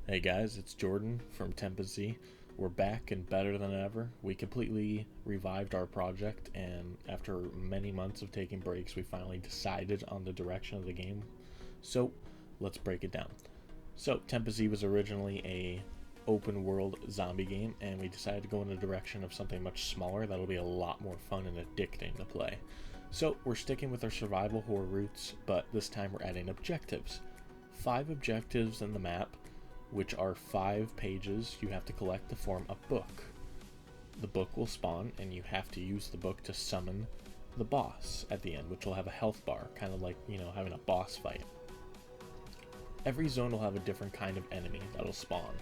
Hey guys, it's Jordan from tempus. We're back and better than ever. We completely revived our project, and after many months of taking breaks, we finally decided on the direction of the game. So, let's break it down. So, tempus was originally a open world zombie game, and we decided to go in the direction of something much smaller that'll be a lot more fun and addicting to play. So, we're sticking with our survival horror roots, but this time we're adding objectives. 5 objectives in the map, which are 5 pages you have to collect to form a book. The book will spawn, and you have to use the book to summon the boss at the end, which will have a health bar, kind of like, having a boss fight. Every zone will have a different kind of enemy that'll spawn,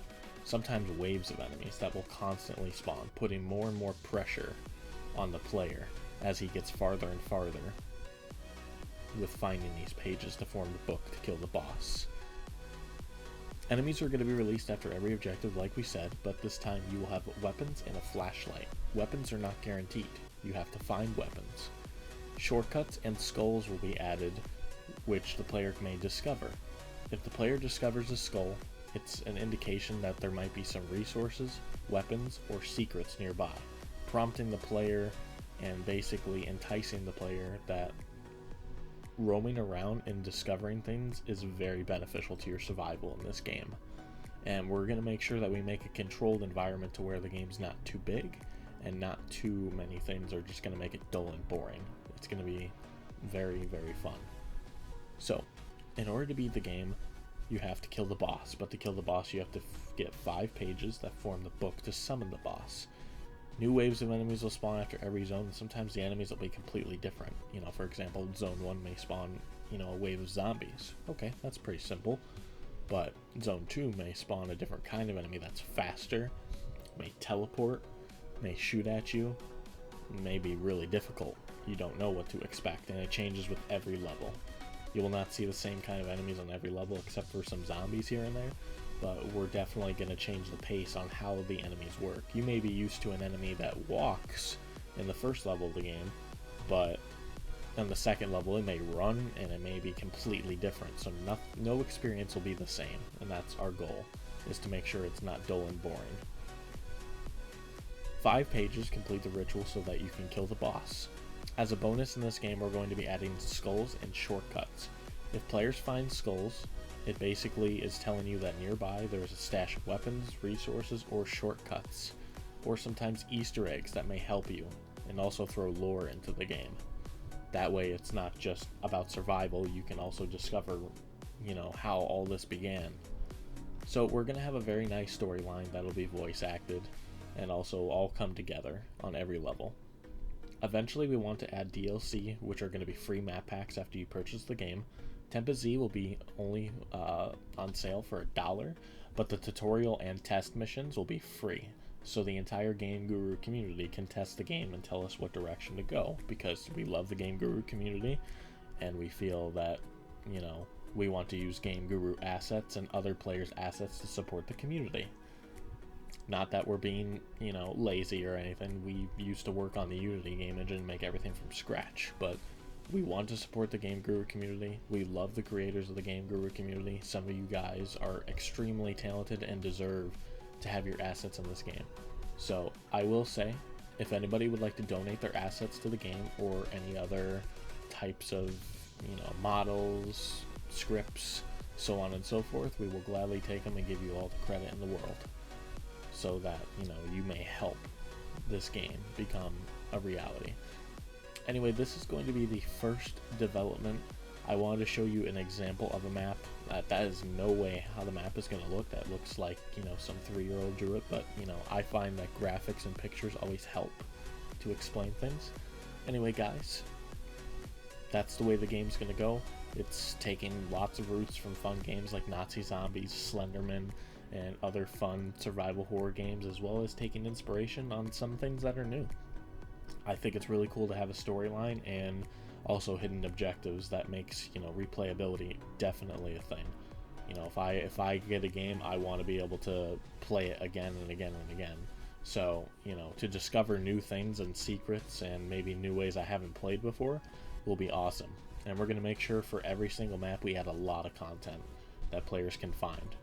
sometimes waves of enemies that will constantly spawn, putting more and more pressure on the player as he gets farther and farther with finding these pages to form the book to kill the boss. Enemies are going to be released after every objective, like we said, but this time you will have weapons and a flashlight. Weapons are not guaranteed. You have to find weapons. Shortcuts and skulls will be added, which the player may discover. If the player discovers a skull, it's an indication that there might be some resources, weapons, or secrets nearby, prompting the player and basically enticing the player that roaming around and discovering things is very beneficial to your survival in this game. And we're going to make sure that we make a controlled environment to where the game's not too big and not too many things are just going to make it dull and boring. It's going to be very, very fun. So, in order to beat the game, you have to kill the boss, but to kill the boss you have to get 5 pages that form the book to summon the boss. New waves of enemies will spawn after every zone, and sometimes the enemies will be completely different. For example, Zone 1 may spawn, a wave of zombies. Okay, that's pretty simple. But Zone 2 may spawn a different kind of enemy that's faster, may teleport, may shoot at you, may be really difficult. You don't know what to expect, and it changes with every level. You will not see the same kind of enemies on every level except for some zombies here and there, but we're definitely going to change the pace on how the enemies work. You may be used to an enemy that walks in the first level of the game, but on the second level it may run and it may be completely different, so no experience will be the same, and that's our goal, is to make sure it's not dull and boring. 5 pages complete the ritual so that you can kill the boss. As a bonus in this game, we're going to be adding skulls and shortcuts. If players find skulls, it basically is telling you that nearby there is a stash of weapons, resources, or shortcuts, or sometimes Easter eggs that may help you, and also throw lore into the game. That way it's not just about survival, you can also discover, how all this began. So we're going to have a very nice storyline that'll be voice acted, and also all come together on every level. Eventually we want to add DLC, which are going to be free map packs after you purchase the game. tempus will be only on sale for $1, but the tutorial and test missions will be free, so the entire Game Guru community can test the game and tell us what direction to go, because we love the Game Guru community, and we feel that, we want to use Game Guru assets and other players' assets to support the community. Not that we're being, lazy or anything. We used to work on the Unity game engine and make everything from scratch, but we want to support the Game Guru community. We love the creators of the Game Guru community. Some of you guys are extremely talented and deserve to have your assets in this game. So I will say, if anybody would like to donate their assets to the game or any other types of, models, scripts, so on and so forth, we will gladly take them and give you all the credit in the world, so that, you may help this game become a reality. Anyway, this is going to be the first development. I wanted to show you an example of a map. That is no way how the map is going to look. That looks like, some 3-year-old drew it, but, I find that graphics and pictures always help to explain things. Anyway, guys, that's the way the game's going to go. It's taking lots of roots from fun games like Nazi Zombies, Slenderman, and other fun survival horror games, as well as taking inspiration on some things that are new. I think it's really cool to have a storyline and also hidden objectives that makes, replayability definitely a thing. If I get a game, I want to be able to play it again and again and again. So, to discover new things and secrets and maybe new ways I haven't played before will be awesome. And we're going to make sure for every single map we add a lot of content that players can find.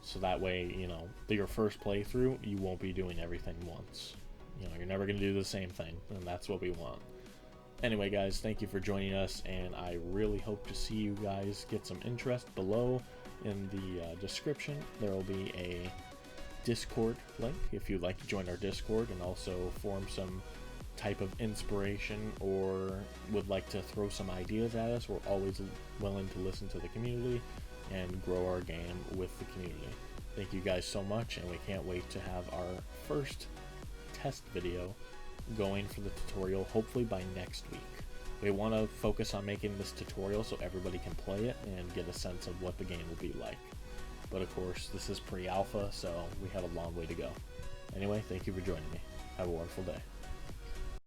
So that way, you know, your first playthrough, you won't be doing everything once. You know, you're never going to do the same thing, and that's what we want. Anyway, guys, thank you for joining us, and I really hope to see you guys get some interest below. In the description, there will be a Discord link if you'd like to join our Discord and also form some type of inspiration or would like to throw some ideas at us. We're always willing to listen to the community and grow our game with the community. Thank you guys so much, and we can't wait to have our first test video going for the tutorial, hopefully by next week. We want to focus on making this tutorial so everybody can play it and get a sense of what the game will be like. But of course, this is pre-alpha, so we have a long way to go. Anyway, thank you for joining me. Have a wonderful day.